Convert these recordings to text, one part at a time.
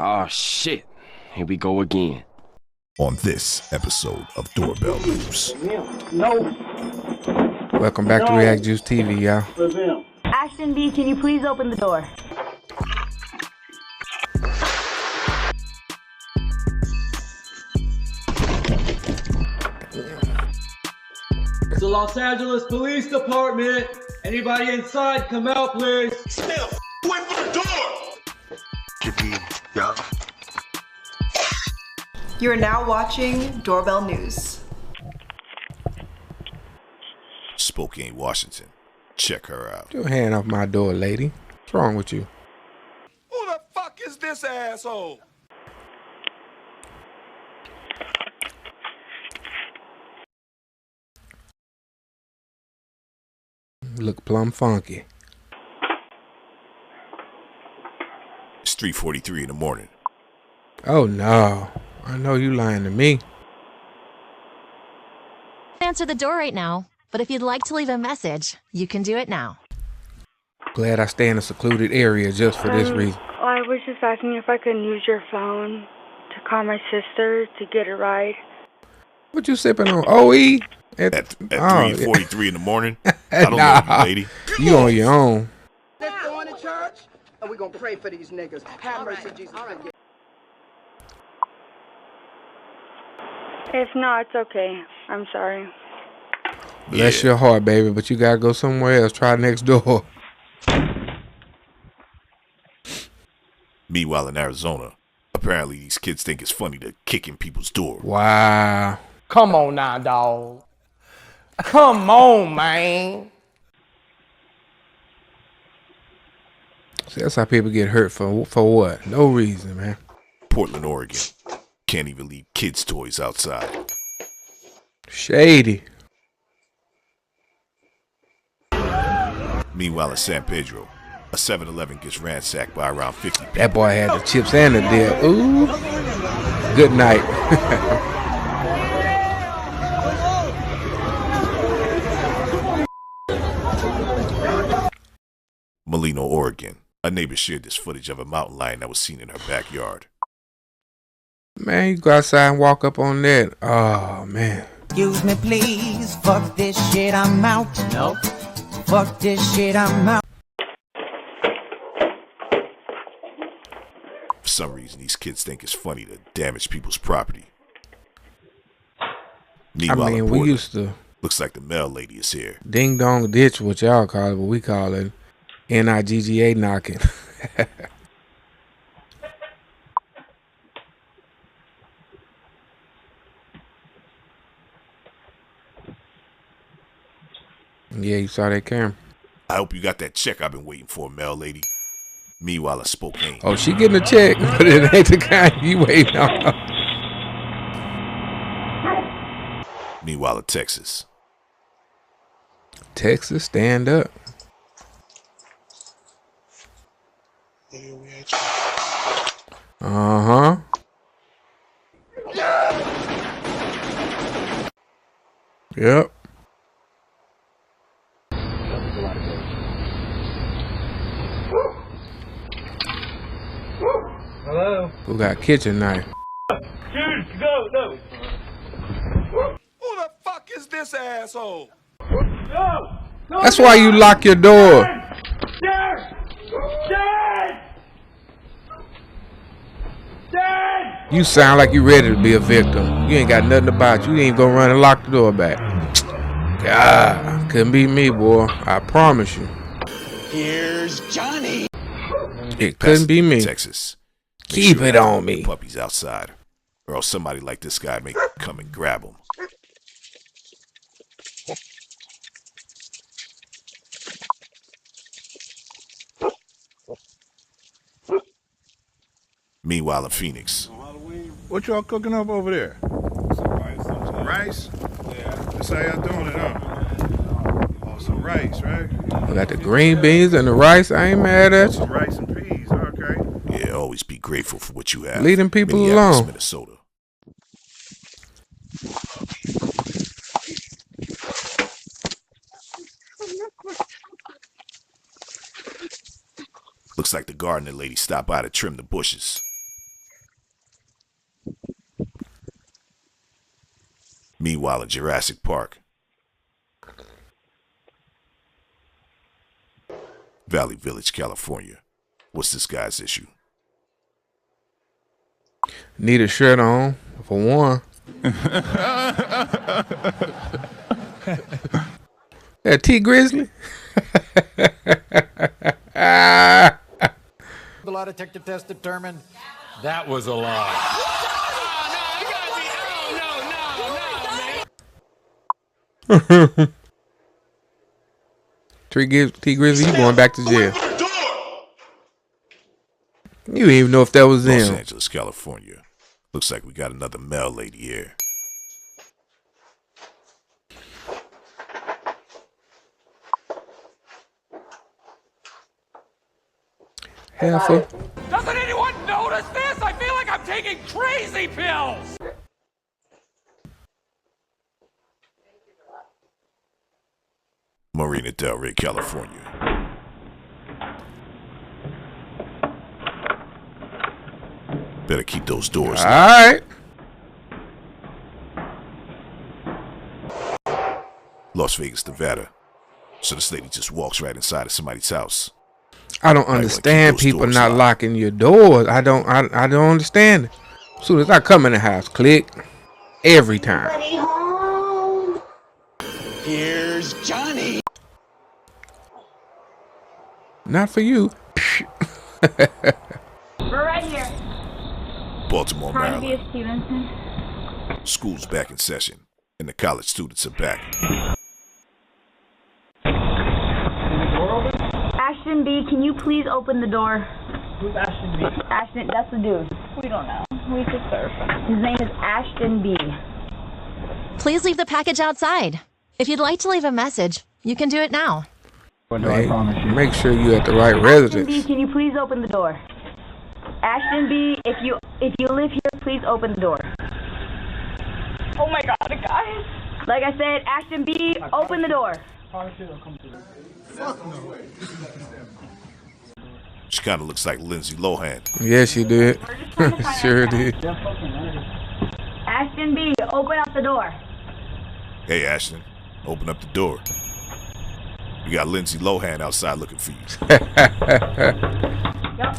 Oh shit, here we go again. On this episode of Doorbell News. No. Welcome back to React Juice TV, y'all. Ashton B, can you please open the door? It's the Los Angeles Police Department. Anybody inside, come out, please. Smith, wait for the door! Yeah. You are now watching Doorbell News. Spokane, Washington. Check her out. Get your hand off my door, lady. What's wrong with you? Who the fuck is this asshole? Look plumb funky. It's 3:43 in the morning. Oh no. I know you lying to me. Answer the door right now, but if you'd like to leave a message, you can do it now. Glad I stay in a secluded area just for this reason. I was just asking if I could use your phone to call my sister to get a ride. What you sipping on? OE? At 3:43 in the morning? I don't Nah. know you, lady. You on your own. Let's go into church, and we're going to pray for these niggas. Have mercy, Jesus. If not, it's okay. I'm sorry. Bless your heart, baby, but you gotta go somewhere else. Try next door. Meanwhile, in Arizona, apparently these kids think it's funny to kick in people's door. Wow. Come on now, dog. Come on, man. See, that's how people get hurt for what? No reason, man. Portland, Oregon. Can't even leave kids' toys outside. Shady. Meanwhile, in San Pedro, a 7-Eleven gets ransacked by around 50 people. That boy had the chips and the dip. Ooh. Good night. Molino, Oregon. A neighbor shared this footage of a mountain lion that was seen in her backyard. Man, you go outside and walk up on that. Oh, man. Excuse me, please. Fuck this shit, I'm out. No. Fuck this shit, I'm out. For some reason, these kids think it's funny to damage people's property. Meanwhile, I mean, in we Portland, used to looks like the mail lady is here. ding dong ditch, what y'all call it, but we call it NIGGA knocking. Yeah, you saw that camera. I hope you got that check I've been waiting for, mail lady. Meanwhile, in Spokane. Oh, she getting a check, but it ain't the kind you waiting on. Meanwhile, in Texas. Texas, stand up. Uh-huh. Yep. Hello? Who got kitchen knife? Dude, no. Who the fuck is this asshole? No! That's why you lock your door. Dad! You sound like you ready to be a victim. You ain't got nothing about you. You ain't gonna run and lock the door back. God, couldn't be me, boy. I promise you. Here's Johnny. It couldn't be me. Texas. Make Keep sure it you on have me. Puppies outside, or else somebody like this guy may come and grab them. Meanwhile, in Phoenix. What y'all cooking up over there? Some rice? Yeah. That's how y'all doing it, huh? Oh, some rice, right? We got the green beans and the rice. I ain't mad at you. Some rice and peas, okay. Yeah, always be grateful for what you have. Leave them people Minneapolis, alone. Minnesota. Looks like the gardener lady stopped by to trim the bushes. Meanwhile, in Jurassic Park, Valley Village, California. What's this guy's issue? Need a shirt on, for one. That T Grizzly? The lie detector test determined that was a lie. T Grizzly, you going back to jail. You didn't even know if that was Los him. Angeles, California. Looks like we got another mail lady here. Heifer. Doesn't anyone notice this? I feel like I'm taking crazy pills! Marina Del Rey, California. Better keep those doors All right. Las Vegas, Nevada. So this lady just walks right inside of somebody's house. I don't understand people not locking your doors. I don't understand it. As soon as I come in the house, click. Every time. Here's Johnny. Not for you. We're right here. Baltimore, Trying to be Maryland. a Stevenson. School's back in session, and the college students are back. Ashton B, can you please open the door? Who's Ashton B? Ashton, that's the dude. We don't know. We just verify. His name is Ashton B. Please leave the package outside. If you'd like to leave a message, you can do it now. Make sure you're at the right Ashton residence. B, can you please open the door? Ashton B, if you live here, please open the door. Oh my god, guys. Like I said, Ashton B, open the door. She kind of looks like Lindsay Lohan. Yes, you did. Sure did. Ashton B, open up the door. Hey, Ashton, open up the door. We got Lindsay Lohan outside looking for you. Yup.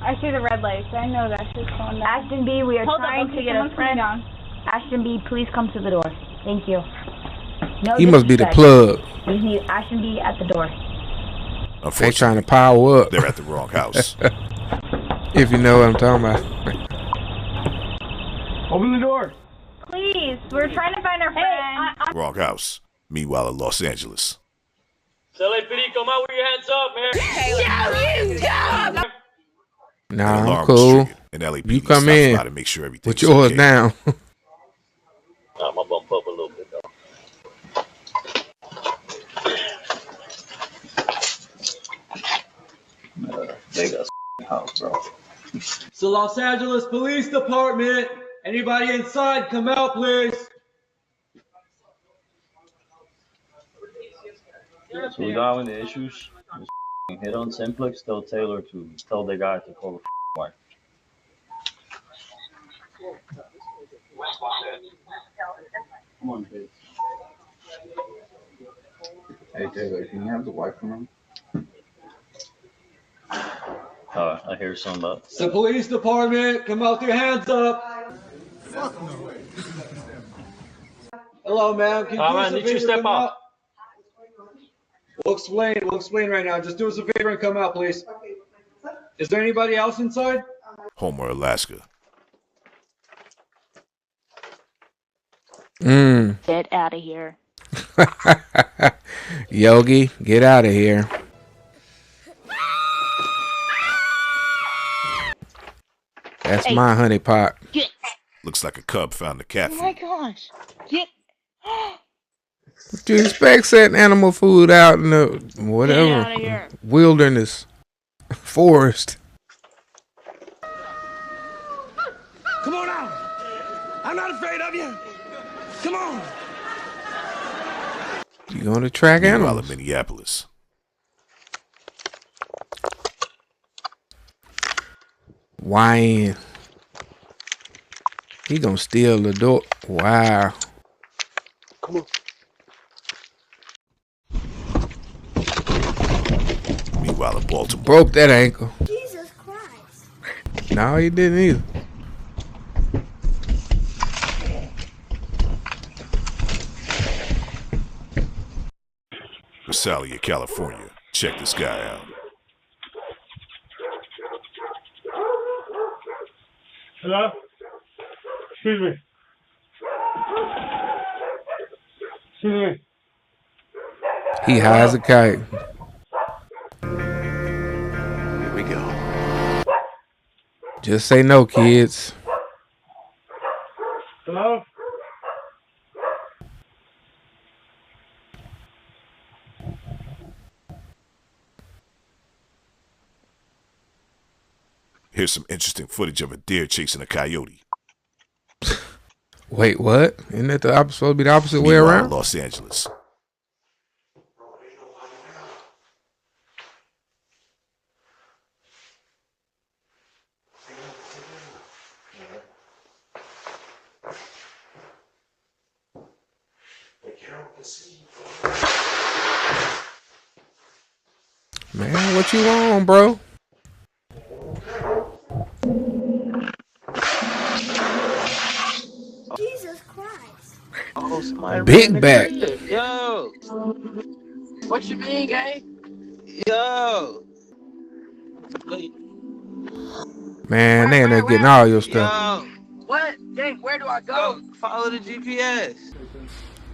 I see the red lights. I know that she's calling down. Ashton B, we are Hold trying up, to get a friend. down. Ashton B, please come to the door. Thank you. No He must be the disrespect. plug. We need Ashton B at the door. They trying to power up. They're at the wrong house. If you know what I'm talking about. Open the door. Please, we're trying to find our friend. Wrong house. Meanwhile, in Los Angeles. Sele Perico, come out with your hands up, man. Nah, An alarm I'm was cool. triggered, and LAPD You come stops in by to make sure everything's with yours okay. down. I'm gonna bump up a little bit, though. Big ass house, bro. So Los Angeles Police Department, anybody inside, come out, please. So we got one of the issues. This hit on Simplex, tell Taylor to tell the guy to call the wife. Come on, bitch. Hey Taylor, can you have the wife from him? I hear something about. The police department, come out with your hands up. Hello, ma'am. Can you do us a need you favor to step come up. out? We'll explain right now. Just do us a favor and come out, please. Is there anybody else inside? Homer, Alaska. Get out of here. Yogi, get out of here. That's my honey pot. Get. Looks like a cub found a cat Oh food. my gosh. Get. What you expect setting animal food out in the whatever Get outta here. wilderness forest? Come on out! I'm not afraid of you! Come on! You going to track Meanwhile, animals? in Minneapolis. Why? He gonna steal the door. Wow. Come on. Meanwhile, in Baltimore. Broke that ankle. Jesus Christ. No, he didn't either. Visalia, California. Check this guy out. Hello? Excuse me. Excuse me. He high as a kite. Here we go. Just say no, kids. Hello? Here's some interesting footage of a deer chasing a coyote. Wait, what? Isn't that supposed to be the opposite way Meanwhile, around? Los Angeles. Man, what you on, bro? Jesus Christ. Oh, somebody Big back. Yo. What you mean, gang? Yo. Man, they in there getting all your stuff. Yo. What? Gang, where do I go? Follow the GPS.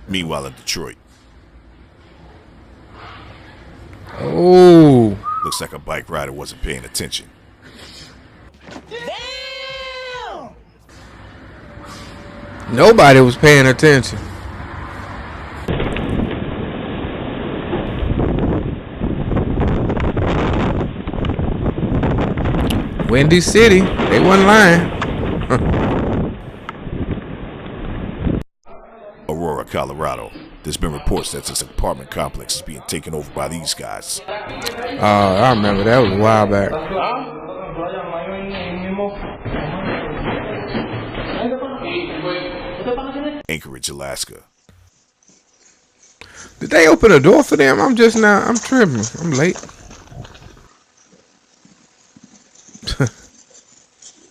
Meanwhile, in Detroit. Oh. Looks like a bike rider wasn't paying attention. Damn! Nobody was paying attention. Windy City, they wasn't lying. Aurora, Colorado. There's been reports that this apartment complex is being taken over by these guys. I remember that was a while back. Anchorage, Alaska. Did they open a door for them? I'm tripping. I'm late.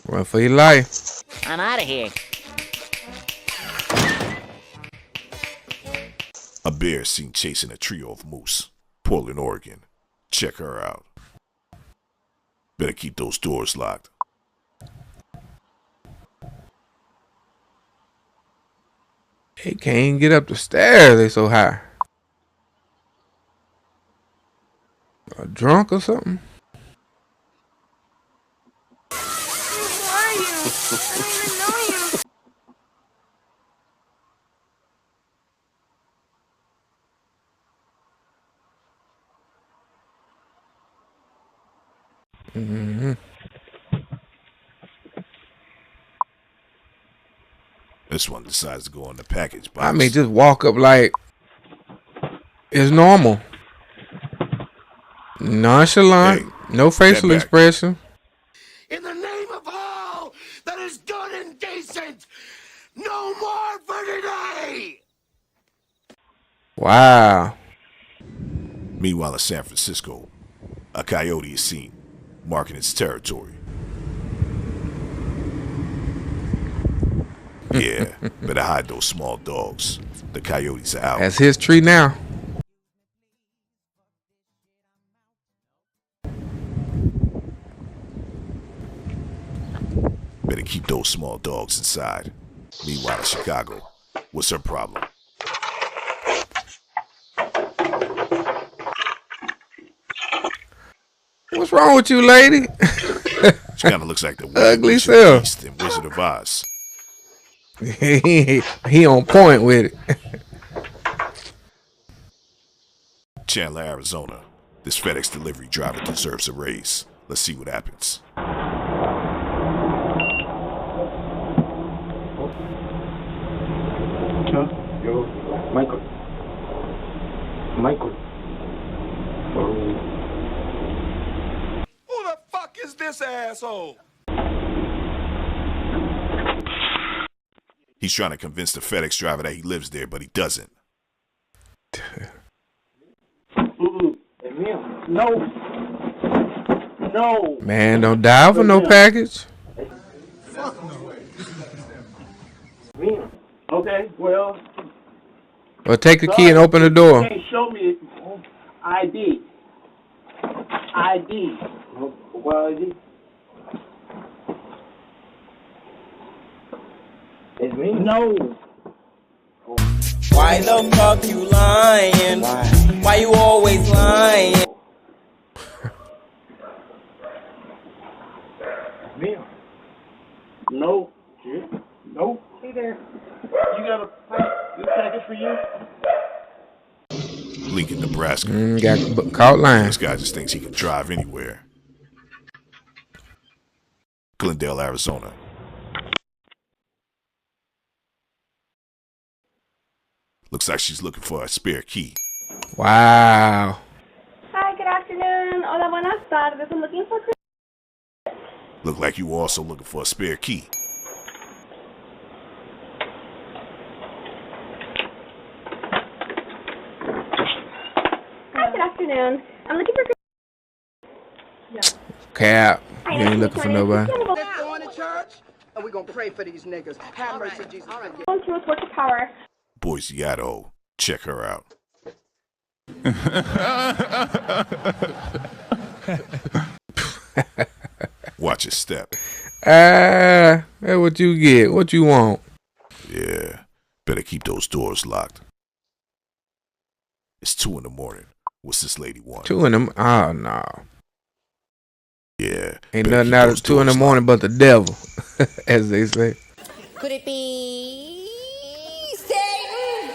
Run for your life. I'm out of here. A bear seen chasing a trio of moose. Portland, Oregon. Check her out. Better keep those doors locked. They can't get up the stairs. They so high. A drunk or something? Who are you? I don't even know you. Mm-hmm. This one decides to go in the package box. I mean, just walk up like it's normal. Nonchalant, Hey, no facial expression. In the name of all that is good and decent, no more for today! Wow. Meanwhile, in San Francisco, a coyote is seen, marking its territory. Yeah, better hide those small dogs. The coyotes are out. That's his tree now. Better keep those small dogs inside. Meanwhile, in Chicago, what's her problem? What's wrong with you, lady? She kind of looks like the ugly Beast self. in Wizard of Oz. he on point with it. Chandler, Arizona. This FedEx delivery driver deserves a raise. Let's see what happens. Yo, Michael. Who the fuck is this asshole? He's trying to convince the FedEx driver that he lives there, but he doesn't. No. No. Man, don't die for no package. Okay, well. Or take the key and open the door. You can't show me ID. ID. What ID? It's me? No. Why the fuck you lying? Why you always lying? Me? No. No. Hey there. You got a package for you? Lincoln, Nebraska. Got caught lying. This guy just thinks he can drive anywhere. Glendale, Arizona. Looks like she's looking for a spare key. Wow. Hi, good afternoon. Hola, buenas tardes. I'm looking for... Look like you also looking for a spare key. Hi, good afternoon. I'm looking for... Cap. You ain't looking for nobody. Let's go into church, and we're going to pray for these niggas. Have mercy, Jesus. Going to a source of power. Boise, Idaho. Check her out. Watch your step. That's what you get. What you want? Yeah. Better keep those doors locked. It's 2 in the morning. What's this lady want? 2 in the... Oh, no. Yeah. Ain't nothing out at 2 in the morning but the devil, as they say. Could it be Satan?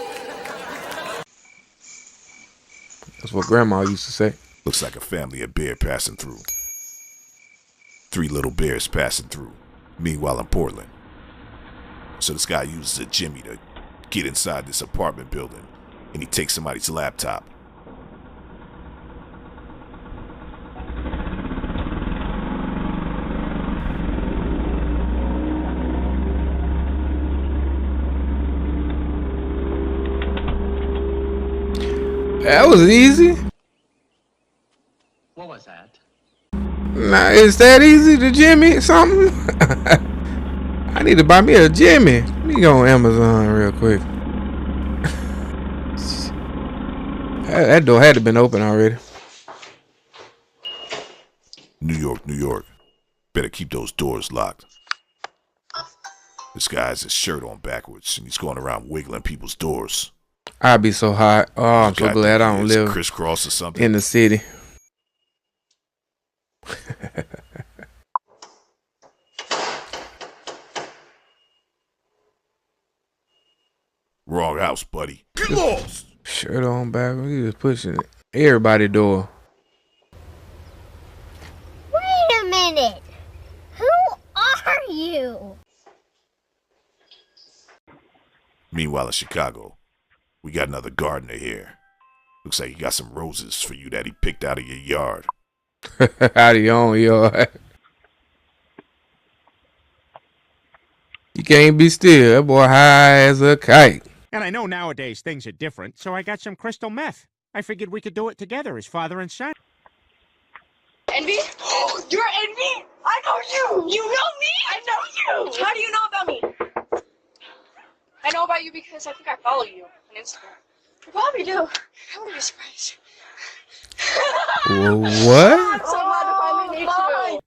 That's what Grandma used to say. Looks like a family of bear passing through. 3 little bears passing through. Meanwhile in Portland. So this guy uses a Jimmy to get inside this apartment building, and he takes somebody's laptop. That was easy. What was that? Nah, is that easy to Jimmy something? I need to buy me a Jimmy. Let me go on Amazon real quick. That door had to have been open already. New York, New York. Better keep those doors locked. This guy has his shirt on backwards, and he's going around wiggling people's doors. I'd be so hot. Oh, I'm so glad I don't live crisscross or something in the city. Wrong house, buddy. Get lost. Shirt on backwards. He was pushing everybody's door. Wait a minute. Who are you? Meanwhile in Chicago, we got another gardener here. Looks like he got some roses for you that he picked out of your yard. Out of your own yard. You can't be still. That boy high as a kite. And I know nowadays things are different, so I got some crystal meth. I figured we could do it together as father and son. Envy? You're Envy? I know you! You know me? I know you! How do you know about me? I know about you because I think I follow you on Instagram. You probably do. I wouldn't be surprised. What? I'm so glad to finally meet you.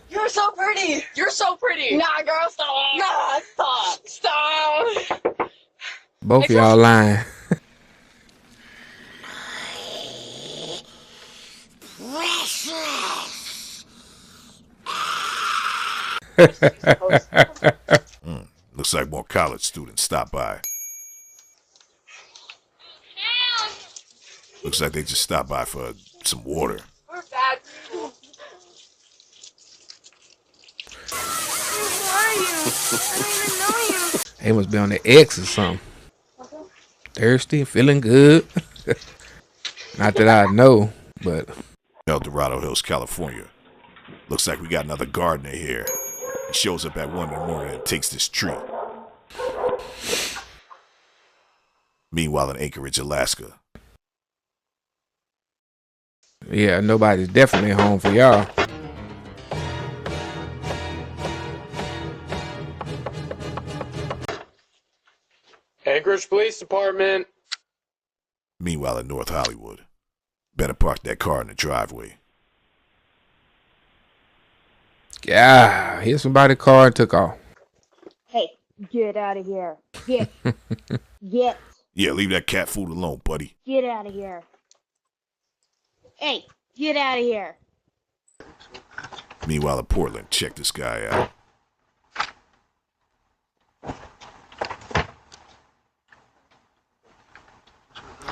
You're so pretty. You're so pretty. Nah, girl, stop. Nah, stop. Stop. Both of y'all lying. Looks like more college students stopped by. Looks like they just stopped by for some water. We're bad. Who are you? I don't even know you. They must be on their X or something. Thirsty, feeling good. Not that I know, but El Dorado Hills, California. Looks like we got another gardener here. He shows up at 1 in the morning and takes this tree. Meanwhile, in Anchorage, Alaska. Yeah, nobody's definitely home for y'all. Anchorage Police Department. Meanwhile, in North Hollywood. Better park that car in the driveway. Yeah, hit somebody's car and took off. Hey, get out of here. Get. Get. Yeah, leave that cat food alone, buddy. Get out of here. Hey, get out of here. Meanwhile, in Portland, check this guy out.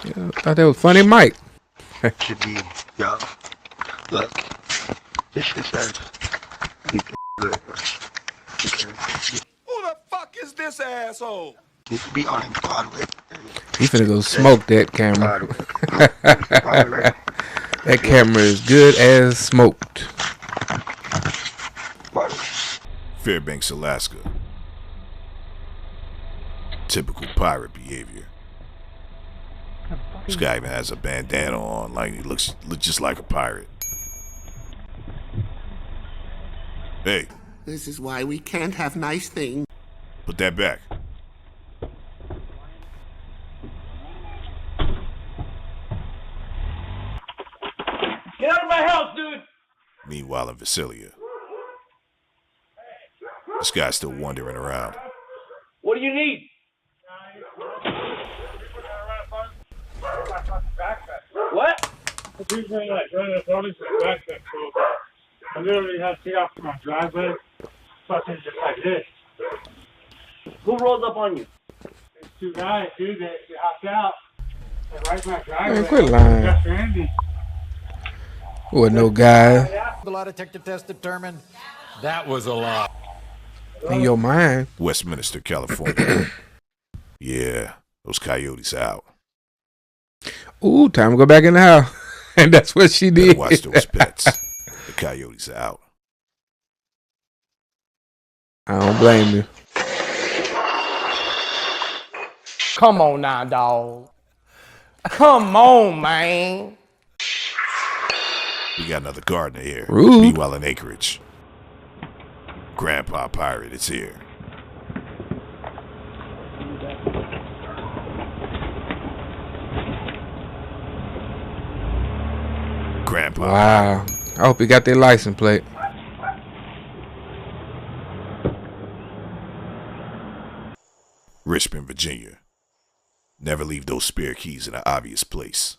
Yeah, I thought that was funny, Mike. Should be, yo. Look, this shit says, keep the good. Who the fuck is this asshole? Needs to be on Broadway. He finna go smoke that camera. That camera is good as smoked. Fairbanks, Alaska. Typical pirate behavior. This guy even has a bandana on, like he looks just like a pirate. Hey. This is why we can't have nice things. Put that back. Get out of my house, dude! Meanwhile, in Visalia. This guy's still wandering around. What do you need? What? I literally have to get out from my driveway, fucking just like this. Who rolled up on you? There's two guys, dude, that hopped out. And right in my driveway. Man, quit lying. That's Randy. What, no guy? The lie detector test determined that was a lie. In your mind. Westminster, California. Yeah, those coyotes out. Ooh, time to go back in the house. And that's what she did. Better watch those pets. The coyotes are out. I don't blame you. Come on now, dog. Come on, man. We got another gardener here. Rude. Meanwhile, in Anchorage. Grandpa Pirate is here. Grandpa. Wow. I hope he got their license plate. Richmond, Virginia. Never leave those spare keys in an obvious place.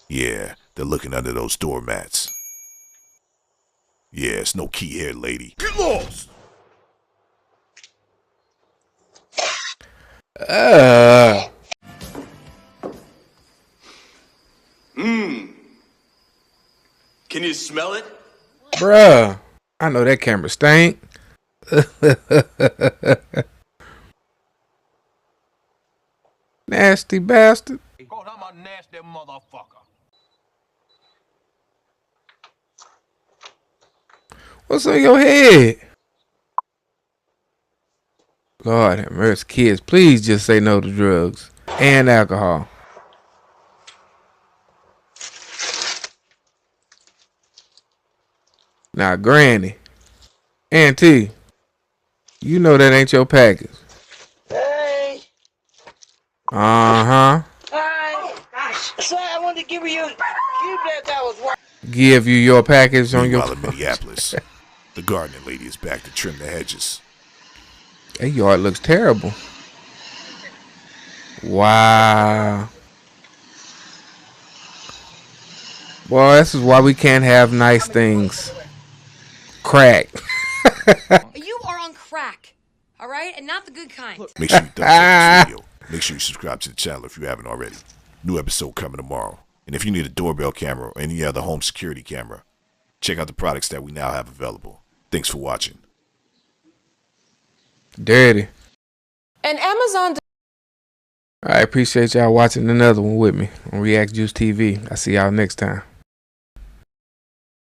Yeah, they're looking under those doormats. Yeah, it's no key here, lady. Get lost! Can you smell it? Bruh, I know that camera stank. Nasty bastard. God, I'm a nasty motherfucker. What's on your head? Lord have mercy, kids. Please just say no to drugs and alcohol. Now, Granny, Auntie, you know that ain't your package. Hey. Uh-huh. Hi. Gosh. Sorry, I wanted to give you a cube that was worth. Give you your package on your... Meanwhile, in Minneapolis, the gardening lady is back to trim the hedges. That yard looks terrible. Wow. Well, this is why we can't have nice things. Crack. You are on crack, all right? And not the good kind. Make sure you thumbs up this video. Make sure you subscribe to the channel if you haven't already. New episode coming tomorrow. And if you need a doorbell camera or any other home security camera, check out the products that we now have available. Thanks for watching. Dirty. An Amazon I appreciate y'all watching another one with me on React Juice TV. I'll see y'all next time.